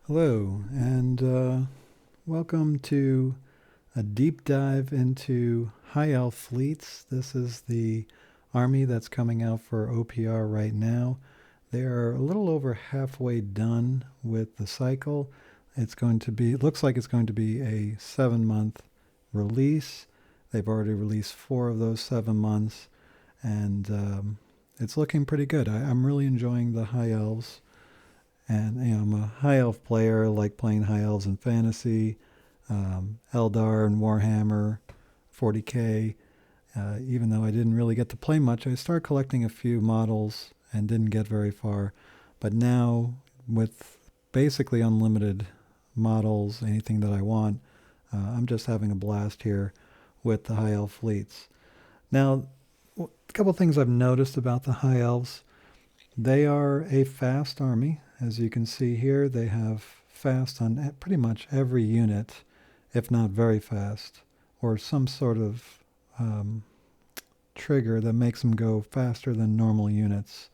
Hello, and welcome to a deep dive into High Elf fleets. This is the army that's coming out for OPR right now. They are a little over halfway done with the cycle. It looks like it's going to be a 7 month release. They've already released 4 of those 7 months, and it's looking pretty good. I'm really enjoying the High Elves. And I'm a high elf player. I like playing high elves in fantasy, Eldar and Warhammer, 40K. Even though I didn't really get to play much, I started collecting a few models and didn't get very far. But now, with basically unlimited models, anything that I want, I'm just having a blast here with the high elf fleets. Now, a couple things I've noticed about the high elves. They are a fast army. As you can see here, they have fast on pretty much every unit, if not very fast, or some sort of trigger that makes them go faster than normal units.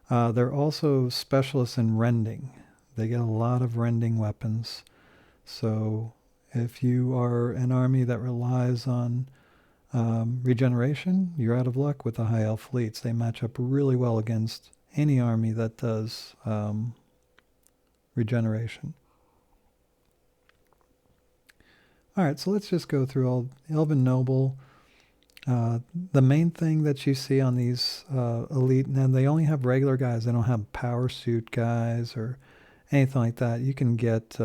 They're also specialists in rending. They get a lot of rending weapons. So if you are an army that relies on regeneration, you're out of luck with the high elf fleets. They match up really well against any army that does regeneration. All right, so let's just go through all Elven Noble. The main thing that you see on these elite, and they only have regular guys. They don't have power suit guys or anything like that. You can get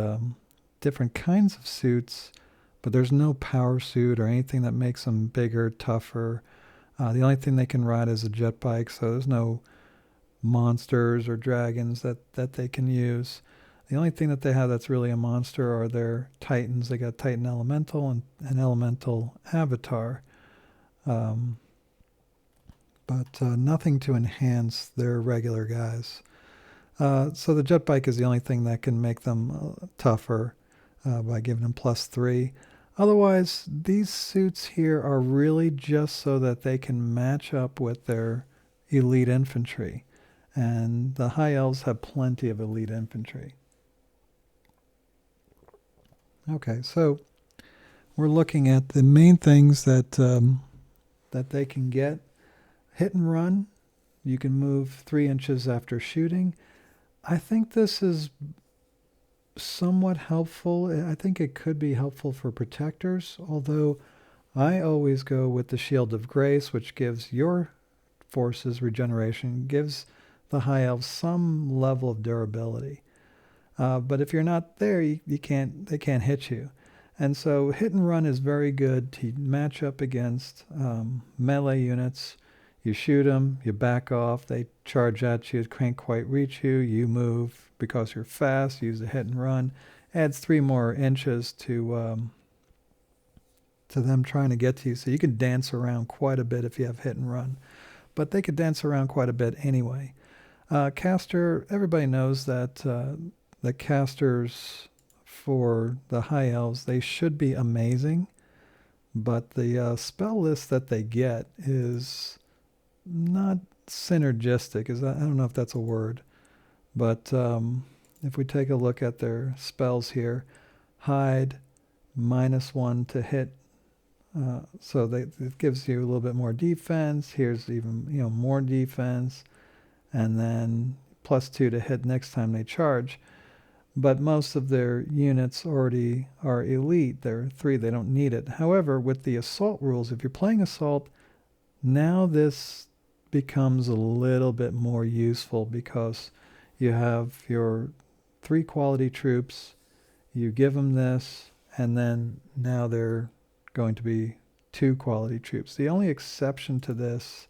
different kinds of suits, but there's no power suit or anything that makes them bigger, tougher. The only thing they can ride is a jetbike, so there's no monsters or dragons that they can use. The only thing that they have that's really a monster are their titans. They got Titan Elemental and an Elemental Avatar, but nothing to enhance their regular guys. So the jetbike is the only thing that can make them tougher by giving them +3. Otherwise, these suits here are really just so that they can match up with their elite infantry. And the high elves have plenty of elite infantry. Okay, so we're looking at the main things that they can get. Hit and run. You can move 3 inches after shooting. I think this is somewhat helpful. I think it could be helpful for protectors, although I always go with the Shield of Grace, which gives your forces regeneration, gives the high elves some level of durability. But if you're not there, they can't hit you. And so hit and run is very good to match up against melee units. You shoot them, you back off, they charge at you, can't quite reach you, you move because you're fast, use the hit and run. Adds 3 more inches to them trying to get to you. So you can dance around quite a bit if you have hit and run. But they could dance around quite a bit anyway. Caster, everybody knows that the casters for the high elves, they should be amazing, but the spell list that they get is not synergistic. I don't know if that's a word, but if we take a look at their spells here, hide, -1 to hit, so it gives you a little bit more defense. Here's even more defense, and then +2 to hit next time they charge. But most of their units already are elite. They're 3, they don't need it. However, with the assault rules, if you're playing assault, now this becomes a little bit more useful because you have your 3 quality troops, you give them this, and then now they're going to be 2 quality troops. The only exception to this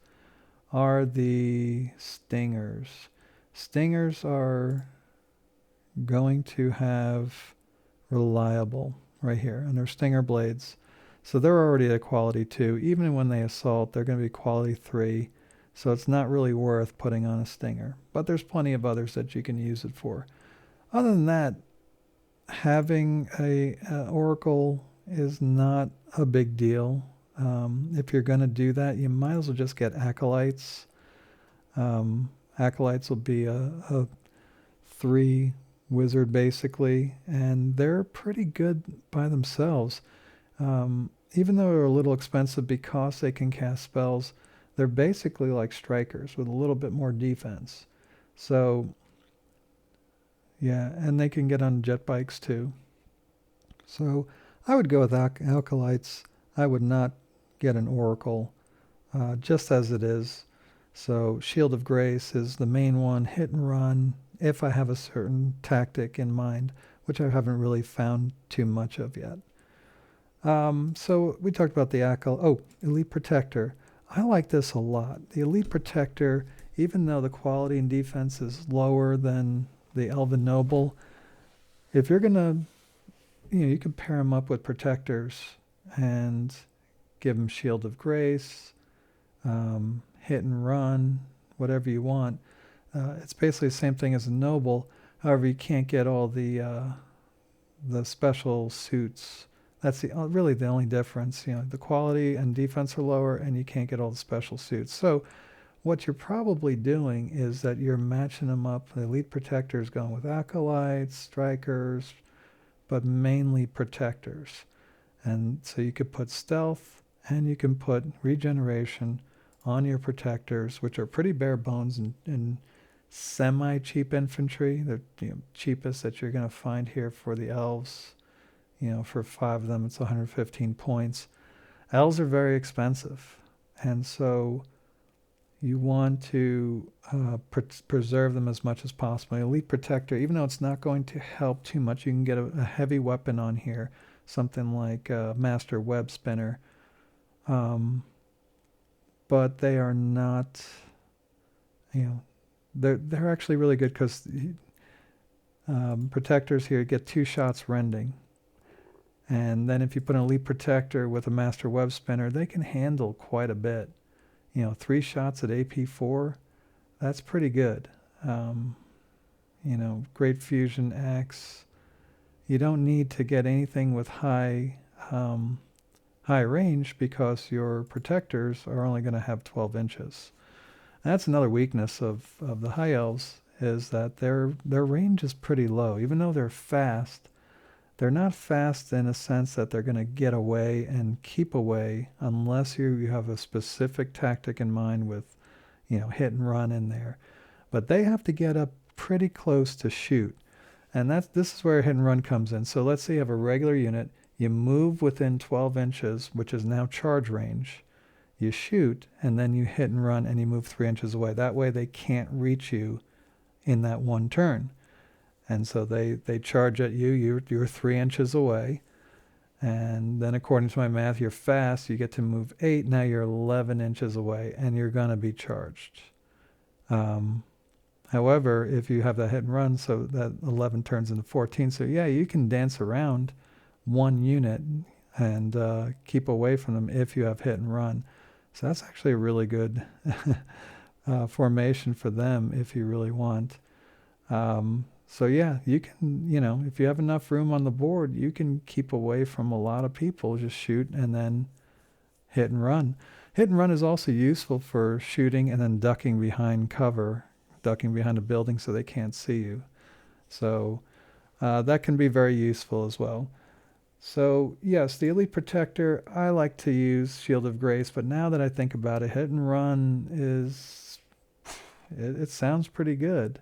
are the stingers. Stingers are going to have reliable right here, and they're stinger blades. So they're already at quality 2. Even when they assault, they're going to be quality 3. So it's not really worth putting on a stinger. But there's plenty of others that you can use it for. Other than that, having a oracle is not a big deal. If you're going to do that, you might as well just get acolytes. Acolytes will be a 3 wizard basically, and they're pretty good by themselves. Even though they're a little expensive because they can cast spells, they're basically like strikers with a little bit more defense. So yeah, and they can get on jet bikes too. So I would go with alkalites. I would not get an oracle, just as it is. So Shield of Grace is the main one, hit and run, if I have a certain tactic in mind, which I haven't really found too much of yet. So we talked about the Elite Protector. I like this a lot. The Elite Protector, even though the quality and defense is lower than the Elven Noble, if you're gonna, you could pair them up with Protectors and give them Shield of Grace, hit and run, whatever you want. It's basically the same thing as a Noble. However, you can't get all the special suits. That's really the only difference. The quality and defense are lower, and you can't get all the special suits. So what you're probably doing is that you're matching them up. The Elite Protectors going with Acolytes, Strikers, but mainly Protectors. And so you could put Stealth, and you can put Regeneration on your Protectors, which are pretty bare bones and semi-cheap infantry. They're cheapest that you're going to find here for the elves. For 5 of them, it's 115 points. Elves are very expensive, and so you want to preserve them as much as possible. Elite Protector, even though it's not going to help too much, you can get a heavy weapon on here, something like Master Web Spinner. But they are not, they're actually really good because Protectors here get 2 shots rending. And then if you put an Elite Protector with a Master Web Spinner, they can handle quite a bit. 3 shots at AP4, that's pretty good. Great Fusion X. You don't need to get anything with high range because your Protectors are only going to have 12 inches. That's another weakness of the High Elves, is that their range is pretty low. Even though they're fast, they're not fast in a sense that they're going to get away and keep away unless you have a specific tactic in mind with, hit and run in there. But they have to get up pretty close to shoot. And this is where hit and run comes in. So let's say you have a regular unit, you move within 12 inches, which is now charge range. You shoot, and then you hit and run, and you move 3 inches away. That way they can't reach you in that one turn. And so they charge at you, you're 3 inches away. And then according to my math, you're fast, you get to move 8, now you're 11 inches away, and you're going to be charged. However, if you have that hit and run, so that 11 turns into 14. So yeah, you can dance around one unit and keep away from them if you have hit and run. So that's actually a really good formation for them if you really want. So yeah, you can, if you have enough room on the board, you can keep away from a lot of people, just shoot and then hit and run. Hit and run is also useful for shooting and then ducking behind cover, ducking behind a building so they can't see you. So that can be very useful as well. So yes, the Elite Protector, I like to use Shield of Grace, but now that I think about it, hit and run it sounds pretty good.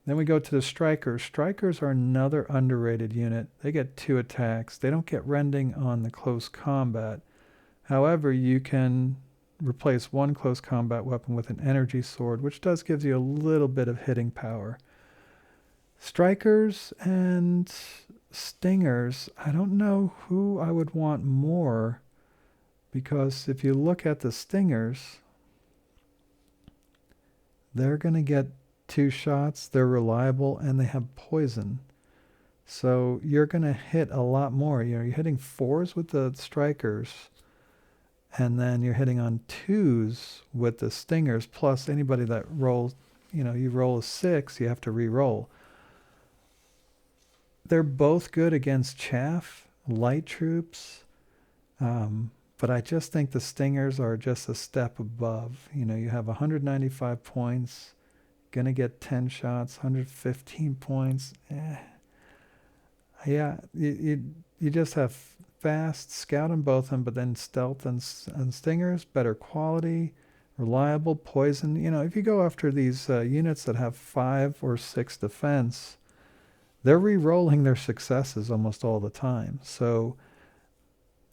Then we go to the Strikers. Strikers are another underrated unit. They get 2 attacks. They don't get rending on the close combat. However, you can replace 1 close combat weapon with an energy sword, which gives you a little bit of hitting power. Strikers and Stingers, I don't know who I would want more, because if you look at the Stingers, they're going to get 2 shots, they're reliable, and they have poison. So you're going to hit a lot more. You're hitting 4s with the Strikers, and then you're hitting on 2s with the Stingers, plus anybody that rolls, you roll a 6, you have to re-roll. They're both good against chaff, light troops, but I just think the Stingers are just a step above. You have 195 points, gonna get 10 shots, 115 points. Yeah, you just have fast, scout on both of them, but then stealth and stingers, better quality, reliable, poison. You know, if you go after these units that have 5 or 6 defense, they're re-rolling their successes almost all the time. So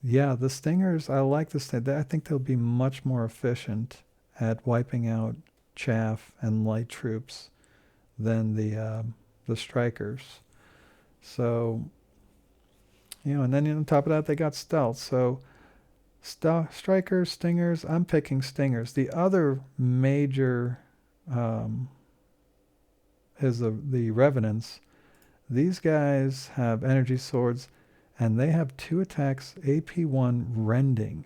yeah, the stingers, I like the sting. I think they'll be much more efficient at wiping out chaff and light troops than the strikers. So, you know, and then on top of that, they got stealth. So, strikers, stingers, I'm picking stingers. The other major is the revenants. These guys have energy swords, and they have 2 attacks, AP1 rending.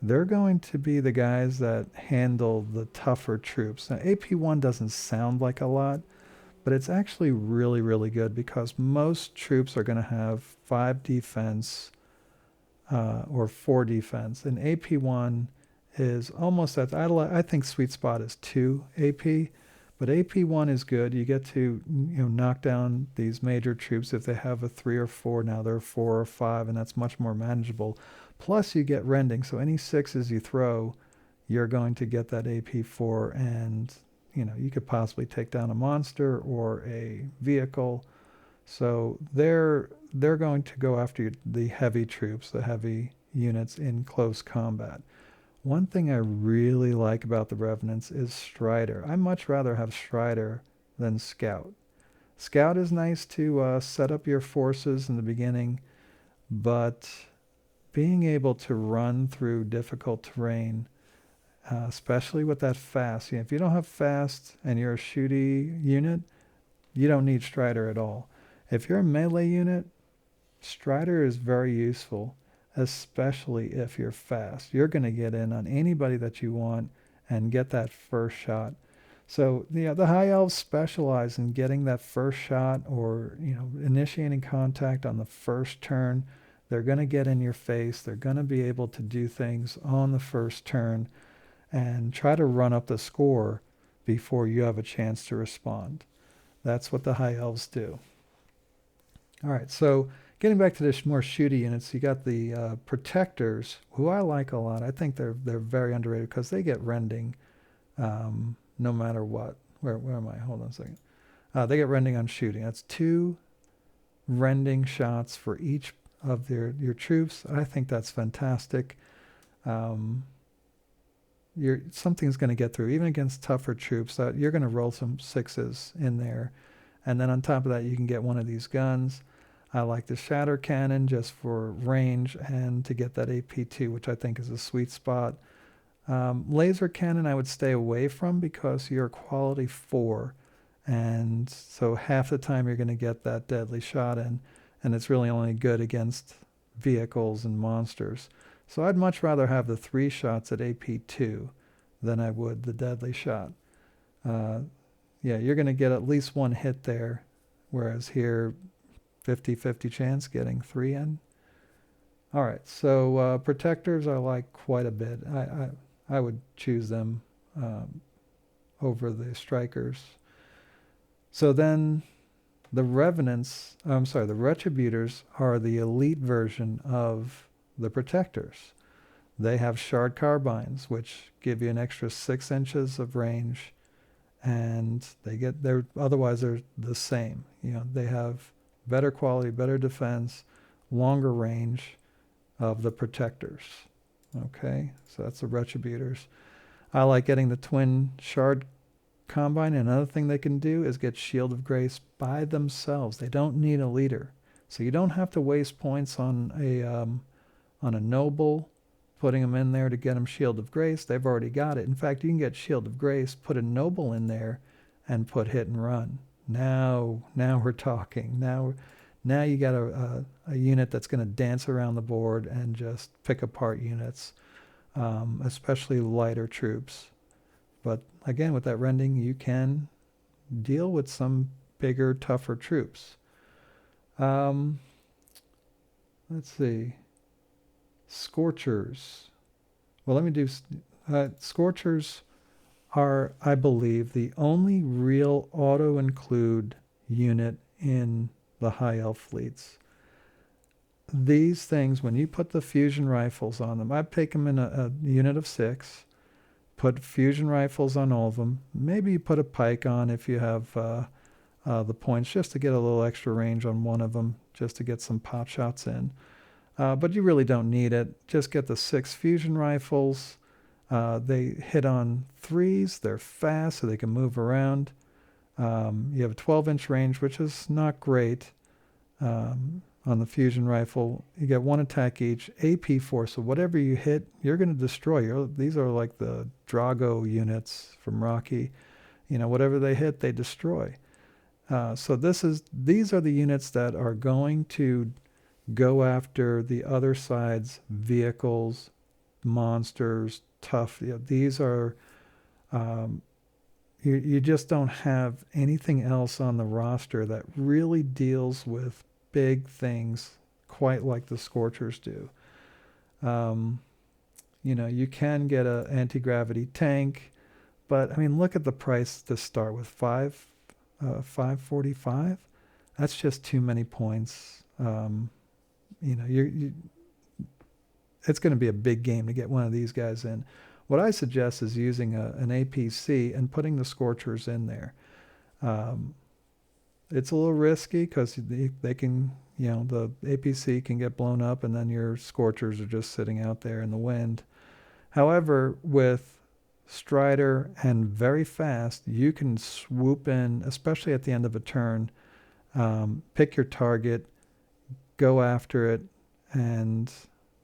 They're going to be the guys that handle the tougher troops. Now, AP1 doesn't sound like a lot, but it's actually really, really good because most troops are going to have 5 defense or 4 defense. And AP1 is almost at, I think sweet spot is 2 AP, but AP1 is good. You get to knock down these major troops. If they have a 3 or 4, now they're 4 or 5, and that's much more manageable. Plus you get rending, so any 6s you throw, you're going to get that AP4, and you could possibly take down a monster or a vehicle. So they're going to go after the heavy troops, the heavy units in close combat. One thing I really like about the Revenants is Strider. I much rather have Strider than Scout. Scout is nice to set up your forces in the beginning, but being able to run through difficult terrain, especially with that fast. If you don't have fast and you're a shooty unit, you don't need Strider at all. If you're a melee unit, Strider is very useful, especially if you're fast. You're going to get in on anybody that you want and get that first shot. So the High Elves specialize in getting that first shot, or initiating contact on the first turn. They're going to get in your face. They're going to be able to do things on the first turn and try to run up the score before you have a chance to respond. That's what the High Elves do. All right, so getting back to the more shooty units, you got the Protectors, who I like a lot. I think they're very underrated because they get rending no matter what. Where am I? Hold on a second. They get rending on shooting. That's 2 rending shots for each of your troops. I think that's fantastic. Something's going to get through, even against tougher troops. You're going to roll some 6s in there, and then on top of that, you can get one of these guns. I like the Shatter Cannon just for range and to get that AP2, which I think is a sweet spot. Laser Cannon I would stay away from because you're quality 4, and so half the time you're going to get that deadly shot in, and it's really only good against vehicles and monsters. So I'd much rather have the 3 shots at AP2 than I would the deadly shot. Yeah, you're going to get at least 1 hit there, whereas here 50-50 chance getting 3 in. All right, so Protectors I like quite a bit. I would choose them over the Strikers. So then the Revenants, the Retributors are the elite version of the Protectors. They have Shard Carbines, which give you an extra 6 inches of range, and otherwise they're the same. They have better quality, better defense, longer range of the Protectors. Okay, so that's the Retributors. I like getting the twin Shard Combine. Another thing they can do is get Shield of Grace by themselves. They don't need a leader, so you don't have to waste points on a noble, putting them in there to get them Shield of Grace. They've already got it. In fact, you can get Shield of Grace, put a noble in there, and put Hit and Run. Now we're talking. Now you got a unit that's going to dance around the board and just pick apart units, especially lighter troops. But again, with that rending, you can deal with some bigger, tougher troops. Let's see. Scorchers. Well, let me do Scorchers are, I believe, the only real auto-include unit in the high elf fleets. These things, when you put the fusion rifles on them, I'd take them in a unit of 6, put fusion rifles on all of them. Maybe you put a pike on if you have the points, just to get a little extra range on one of them, just to get some pot shots in. But you really don't need it. Just get the 6 fusion rifles. They hit on 3s. They're fast, so they can move around. You have a 12-inch range, which is not great. On the fusion rifle, you get 1 attack each, AP 4, so whatever you hit, you're going to destroy. These are like the Drago units from Rocky. Whatever they hit, they destroy. So these are the units that are going to go after the other side's vehicles, monsters, tough. These are, you just don't have anything else on the roster that really deals with big things quite like the Scorchers do. You can get an anti-gravity tank, but I mean, look at the price to start with. 545. That's just too many points. It's going to be a big game to get one of these guys in. What I suggest is using an APC and putting the Scorchers in there. It's a little risky because they can, the APC can get blown up and then your Scorchers are just sitting out there in the wind. However, with Strider and very fast, you can swoop in, especially at the end of a turn, pick your target, go after it, and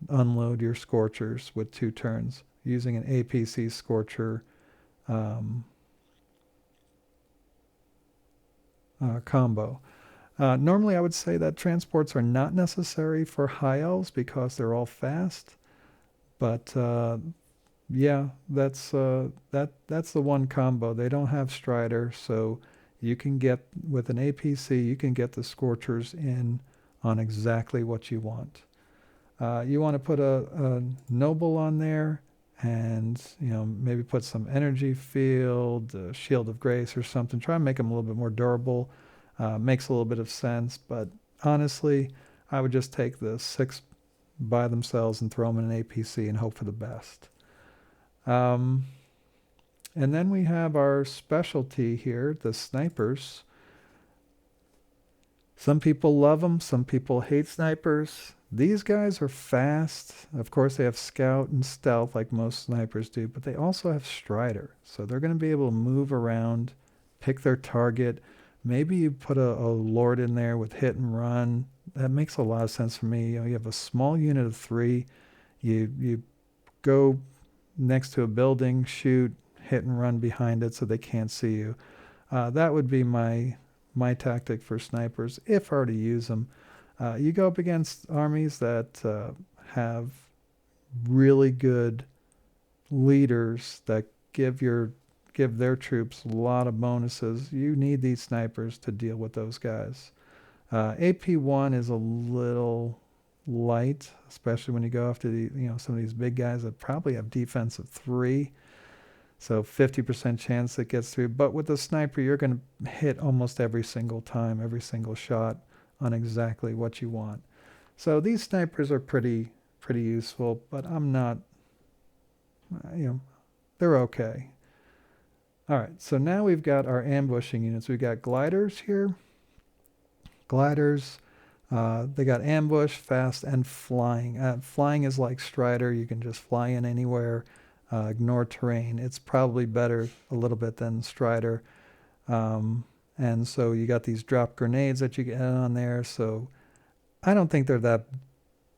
unload your Scorchers with 2 turns using an APC Scorcher combo. Normally I would say that transports are not necessary for high elves because they're all fast, but yeah, that's the one combo. They don't have Strider, so you can get, with an APC, you can get the Scorchers in on exactly what you want. You want to put a Noble on there, and maybe put some energy field, Shield of Grace or something. Try and make them a little bit more durable. Makes a little bit of sense, but honestly, I would just take the 6 by themselves and throw them in an APC and hope for the best. And then we have our specialty here, the snipers. Some people love them, some people hate snipers. These guys are fast. Of course, they have scout and stealth like most snipers do, but they also have Strider. So they're going to be able to move around, pick their target. Maybe you put a Lord in there with hit and run. That makes a lot of sense for me. You have a small unit of 3. You go next to a building, shoot, hit and run behind it so they can't see you. That would be my tactic for snipers if I were to use them. You go up against armies that have really good leaders that give their troops a lot of bonuses. You need these snipers to deal with those guys. AP1 is a little light, especially when you go after some of these big guys that probably have defense of 3. So 50% chance it gets through. But with the sniper, you're going to hit almost every single time, every single shot on exactly what you want. So these snipers are pretty useful, but I'm not, they're okay. All right, so now we've got our ambushing units. We've got gliders here. Gliders, they got ambush, fast, and flying. Flying is like Strider. You can just fly in anywhere, ignore terrain. It's probably better a little bit than Strider. And so you got these drop grenades that you get on there. So I don't think they're that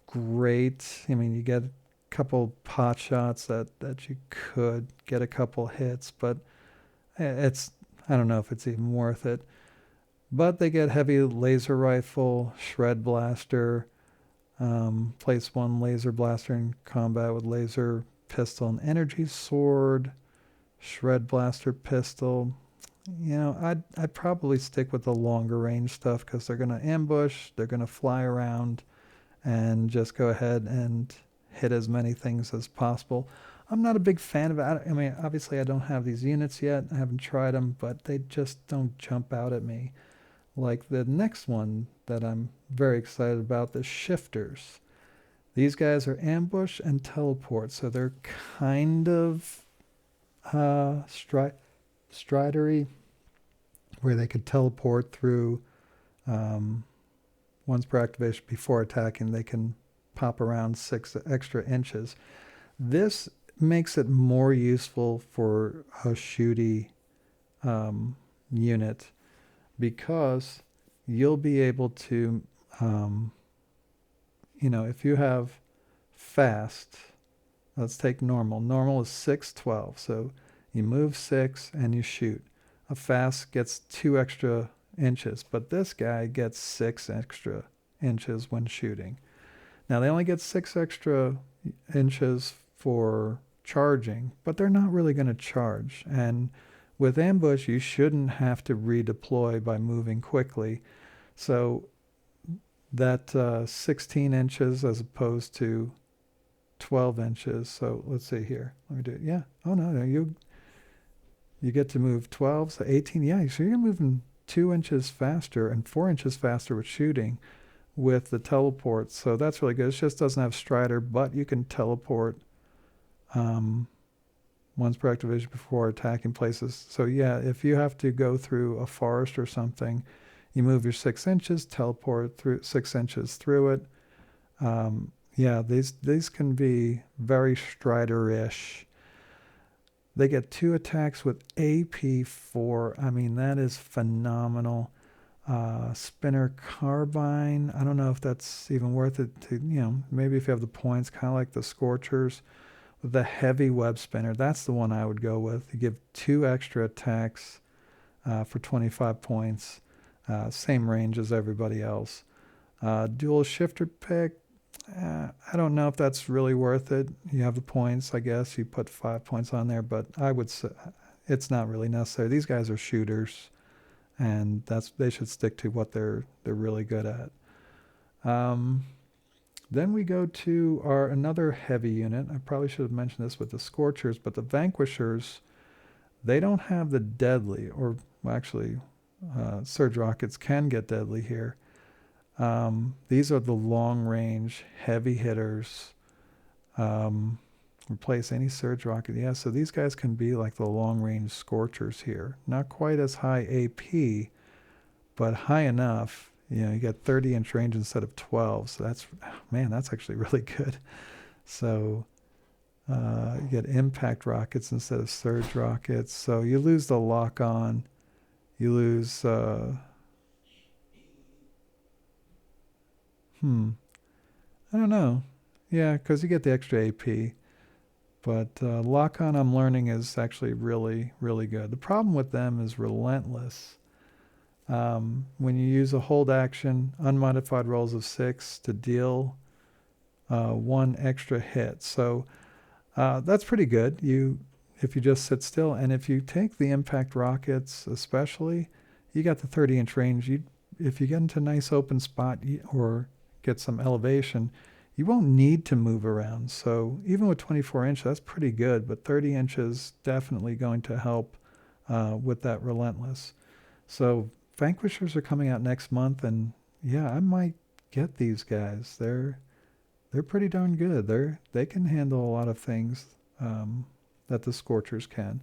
great. I mean, you get a couple pot shots that you could get a couple hits, but I don't know if it's even worth it. But they get heavy laser rifle, shred blaster, place 1 laser blaster in combat with laser pistol and energy sword, shred blaster pistol. I'd probably stick with the longer range stuff because they're going to ambush, they're going to fly around, and just go ahead and hit as many things as possible. I'm not a big fan of it. I mean, obviously, I don't have these units yet. I haven't tried them, but they just don't jump out at me. Like the next one that I'm very excited about, the shifters. These guys are ambush and teleport, so they're kind of stridery, where they could teleport through um, once per activation before attacking. They can pop around 6 extra inches. This makes it more useful for a shooty unit because you'll be able to, um, if you have fast, let's take normal. Normal is 612. So you move 6 and you shoot. A fast gets 2 extra inches, but this guy gets 6 extra inches when shooting. Now they only get 6 extra inches for charging, but they're not really going to charge. And with ambush, you shouldn't have to redeploy by moving quickly. So that 16 inches as opposed to 12 inches. So let's see here. Let me do it. Yeah. Oh, no. You get to move 12, so 18. Yeah. So you're moving 2 inches faster and 4 inches faster with shooting with the teleport. So that's really good. It just doesn't have Strider, but you can teleport once per activation before attacking places. So yeah, if you have to go through a forest or something, you move your 6 inches, teleport through 6 inches through it. Yeah, these can be very Strider-ish. They get 2 attacks with AP4. I mean, that is phenomenal. Spinner Carbine. I don't know if that's even worth it to, maybe if you have the points, kind of like the Scorchers. The heavy web spinner, that's the one I would go with. You give 2 extra attacks for 25 points. Same range as everybody else. Dual shifter pick. I don't know if that's really worth it. You have the points, I guess. You put 5 points on there, but I would say it's not really necessary. These guys are shooters, and they should stick to what they're really good at. Then we go to another heavy unit. I probably should have mentioned this with the Scorchers, but the Vanquishers, they don't have the deadly, or well, actually, Surge Rockets can get deadly here. These are the long-range heavy hitters. Replace any Surge Rocket. Yeah, so these guys can be like the long-range Scorchers here. Not quite as high AP, but high enough. You get 30-inch range instead of 12. So that's actually really good. So you get impact rockets instead of surge rockets. So you lose the lock on. You lose... I don't know. Yeah, because you get the extra AP. But lock on, I'm learning, is actually really, really good. The problem with them is relentless. When you use a hold action, unmodified rolls of 6 to deal 1 extra hit. So that's pretty good. If you just sit still, and if you take the impact rockets especially, you got the 30-inch range. If you get into a nice open spot or get some elevation, you won't need to move around. So even with 24 inch, that's pretty good, but 30 inches definitely going to help with that relentless. So Vanquishers are coming out next month, and yeah, I might get these guys. They're pretty darn good. They can handle a lot of things that the Scorchers can.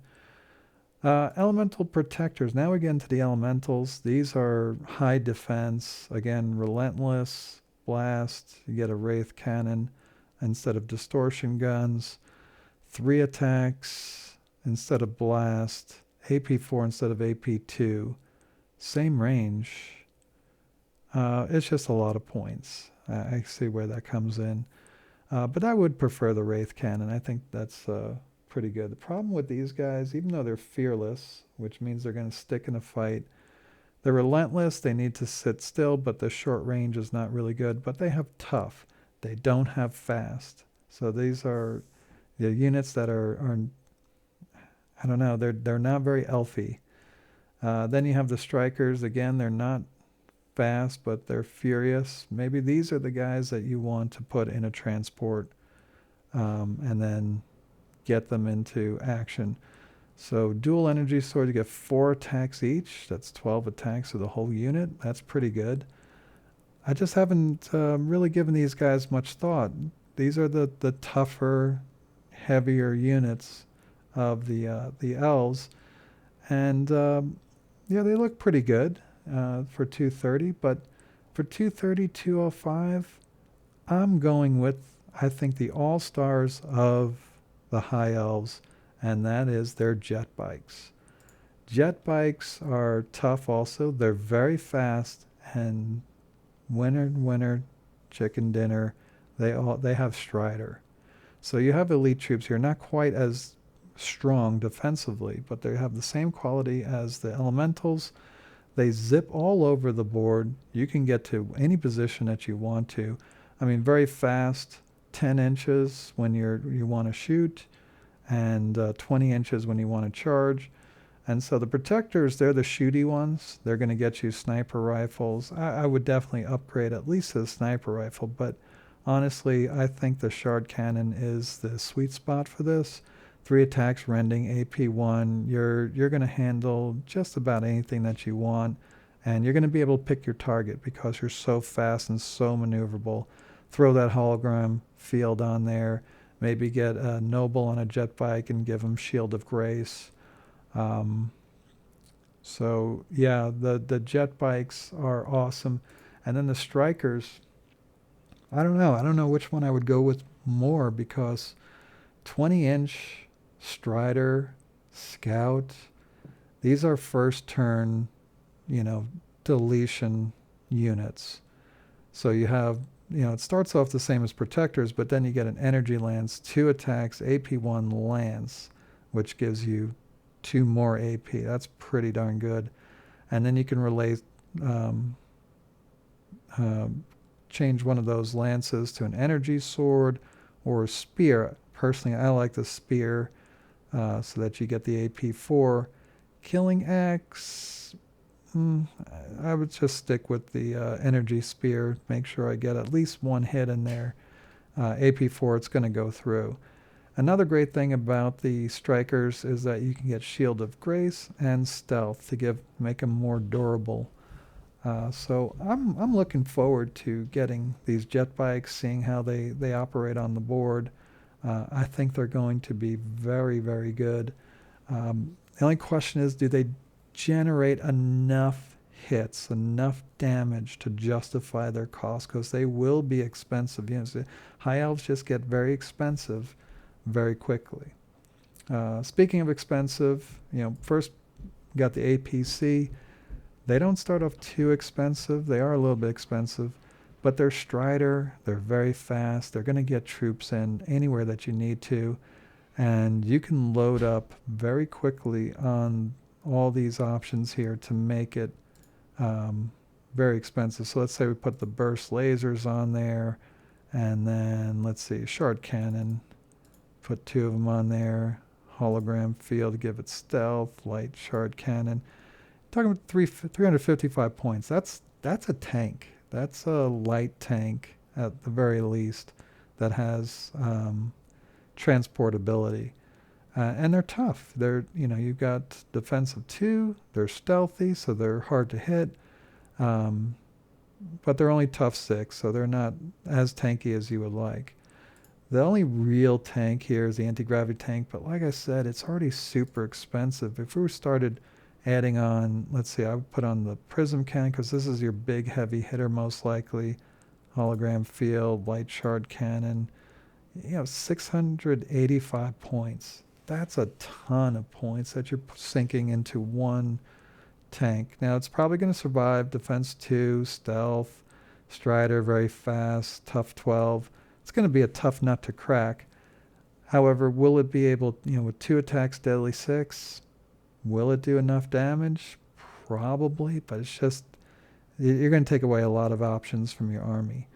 Elemental Protectors. Now we get into the elementals. These are high defense. Again, relentless, blast. You get a Wraith Cannon instead of distortion guns. 3 attacks instead of blast. AP4 instead of AP2. Same range. It's just a lot of points. I see where that comes in. But I would prefer the Wraith Cannon. I think that's pretty good. The problem with these guys, even though they're fearless, which means they're going to stick in a fight, they're relentless. They need to sit still, but the short range is not really good. But they have tough. They don't have fast. So these are the units that are I don't know, they're not very elfy. Then you have the Strikers. Again, they're not fast, but they're furious. Maybe these are the guys that you want to put in a transport and then get them into action. So dual energy sword, you get 4 attacks each. That's 12 attacks of the whole unit. That's pretty good. I just haven't really given these guys much thought. These are the tougher, heavier units of the elves, and yeah, they look pretty good for 230. But for 230, 205, I'm going with, I think, the all-stars of the high elves, and that is their jet bikes. Jet bikes are tough also. They're very fast, and winner, chicken dinner, they have Strider. So you have elite troops here, not quite as strong defensively, but they have the same quality as the elementals. They zip all over the board. You can get to any position that you want to. I mean, very fast, 10 inches when you want to shoot, and 20 inches when you want to charge. And so the protectors, they're the shooty ones. They're going to get you sniper rifles. I would definitely upgrade at least to the sniper rifle, but honestly, I think the shard cannon is the sweet spot for this. 3 attacks, rending, AP1. You're going to handle just about anything that you want, and you're going to be able to pick your target because you're so fast and so maneuverable. Throw that hologram field on there. Maybe get a noble on a jet bike and give him Shield of Grace. So yeah, the jet bikes are awesome. And then the strikers, I don't know which one I would go with more, because 20-inch Strider, Scout, these are first turn, deletion units. So you have, it starts off the same as protectors, but then you get an energy lance, 2 attacks, AP1 lance, which gives you 2 more AP. That's pretty darn good. And then you can change one of those lances to an energy sword or a spear. Personally, I like the spear so that you get the AP4. Killing axe, I would just stick with the energy spear. Make sure I get at least 1 hit in there. AP4, it's going to go through. Another great thing about the strikers is that you can get Shield of Grace and Stealth to make them more durable. So I'm looking forward to getting these jet bikes, seeing how they operate on the board. I think they're going to be very, very good. The only question is, do they generate enough hits, enough damage to justify their cost? Because they will be expensive. High elves just get very expensive very quickly. Speaking of expensive, first got the APC. They don't start off too expensive. They are a little bit expensive, but they're Strider. They're very fast. They're going to get troops in anywhere that you need to, and you can load up very quickly on all these options here to make it very expensive. So let's say we put the burst lasers on there, and then let's see, shard cannon. Put 2 of them on there. Hologram field to give it stealth. Light shard cannon. Talking about 355 points. That's a tank. That's a light tank at the very least that has transportability. And they're tough. You've got defensive 2. They're stealthy, so they're hard to hit. But they're only tough 6, so they're not as tanky as you would like. The only real tank here is the anti-gravity tank, but like I said, it's already super expensive. If we started adding on, let's see, I would put on the prism cannon, because this is your big heavy hitter most likely. Hologram field, light shard cannon, 685 points. That's a ton of points that you're sinking into one tank. Now, it's probably going to survive defense 2, stealth, Strider, very fast, tough 12. It's going to be a tough nut to crack. However, will it be able, with 2 attacks, deadly 6, will it do enough damage? Probably, but it's just, you're going to take away a lot of options from your army.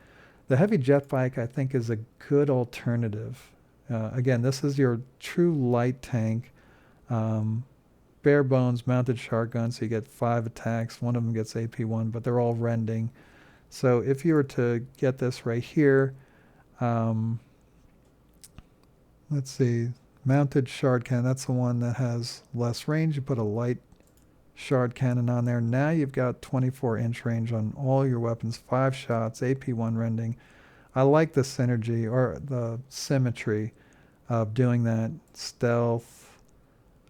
The heavy jet bike, I think, is a good alternative. Again, this is your true light tank. Bare bones mounted shotgun, so you get 5 attacks. One of them gets AP1, but they're all rending. So if you were to get this right here, let's see, mounted shard cannon. That's the one that has less range. You put a light shard cannon on there. Now you've got 24-inch range on all your weapons, 5 shots, AP1 rending. I like the synergy or the symmetry of doing that. Stealth.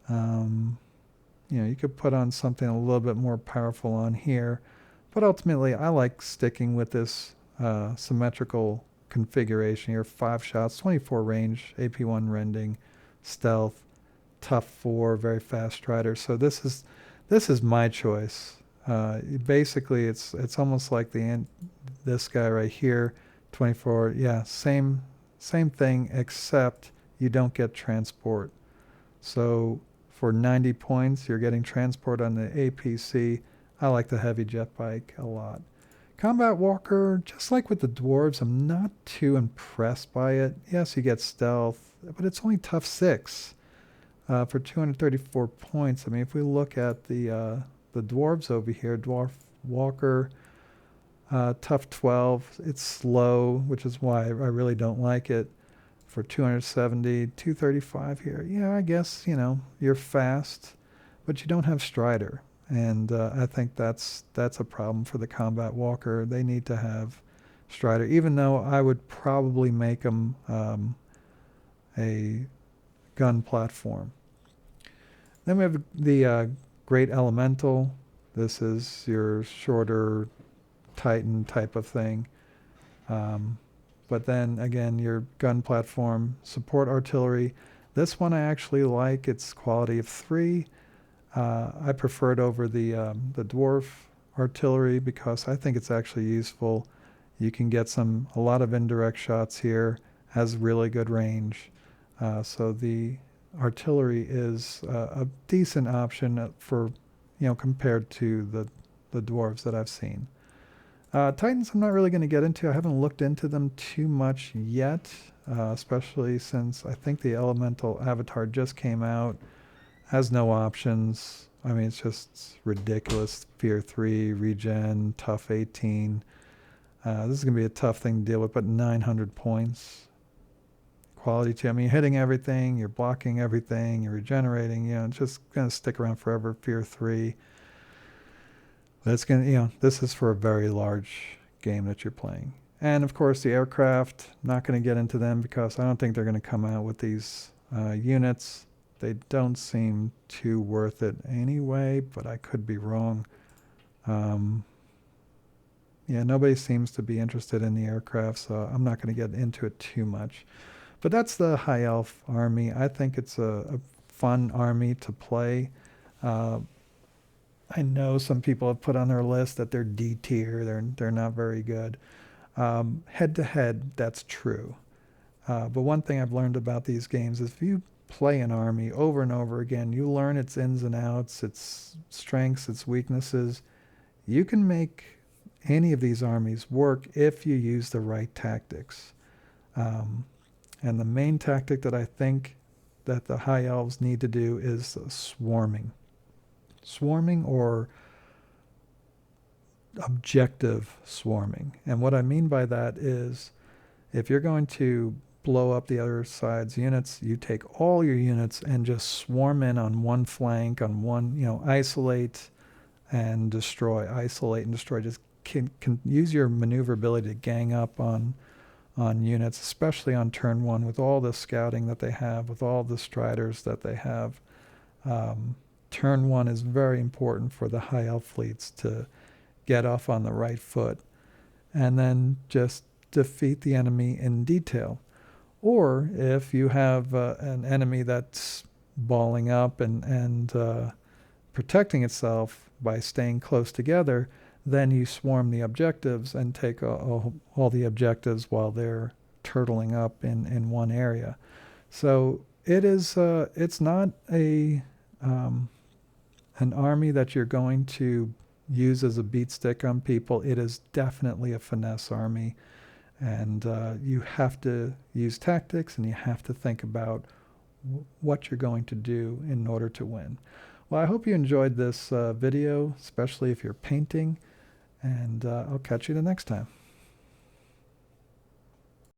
You could put on something a little bit more powerful on here, but ultimately I like sticking with this symmetrical configuration here. 5 shots, 24 range, AP1 rending, stealth, tough 4, very fast strider. So this is my choice. Basically, it's almost like this guy right here, 24. Yeah, same thing, except you don't get transport. So for 90 points, you're getting transport on the APC. I like the heavy jet bike a lot. Combat Walker, just like with the dwarves, I'm not too impressed by it. Yes, you get stealth, but it's only tough 6 for 234 points. I mean, if we look at the dwarves over here, Dwarf Walker, tough 12. It's slow, which is why I really don't like it. For 270, 235 here. Yeah, I guess, you're fast, but you don't have Strider. And I think that's a problem for the Combat Walker. They need to have Strider, even though I would probably make them a gun platform. Then we have the Great Elemental. This is your shorter Titan type of thing. But then again, your gun platform, support artillery. This one I actually like. It's quality of 3. I prefer it over the dwarf artillery because I think it's actually useful. You can get a lot of indirect shots here. Has really good range. So the artillery is a decent option for, compared to the dwarves that I've seen. Titans I'm not really going to get into. I haven't looked into them too much yet, especially since I think the Elemental Avatar just came out. Has no options. I mean, it's just ridiculous. Fear 3, regen, tough 18. This is going to be a tough thing to deal with, but 900 points. Quality 2. I mean, you're hitting everything, you're blocking everything, you're regenerating. It's just going to stick around forever. Fear 3. That's this is for a very large game that you're playing. And of course, the aircraft, not going to get into them because I don't think they're going to come out with these units. They don't seem too worth it anyway, but I could be wrong. Nobody seems to be interested in the aircraft, so I'm not going to get into it too much. But that's the High Elf army. I think it's a fun army to play. I know some people have put on their list that they're D tier. They're not very good. Head to head, that's true. But one thing I've learned about these games is if you play an army over and over again, you learn its ins and outs, its strengths, its weaknesses. You can make any of these armies work if you use the right tactics. And the main tactic that I think that the High Elves need to do is swarming. Swarming or objective swarming. And what I mean by that is if you're going to blow up the other side's units, you take all your units and just swarm in on one flank, on one, isolate and destroy. Just can use your maneuverability to gang up on units, especially on turn 1 with all the scouting that they have, with all the striders that they have. Turn 1 is very important for the High Elf fleets to get off on the right foot and then just defeat the enemy in detail. Or if you have an enemy that's balling up and protecting itself by staying close together, then you swarm the objectives and take all the objectives while they're turtling up in one area. So it's not an army that you're going to use as a beat stick on people. It is definitely a finesse army, and you have to use tactics and you have to think about what you're going to do in order to win. Well, I hope you enjoyed this video, especially if you're painting, and I'll catch you the next time.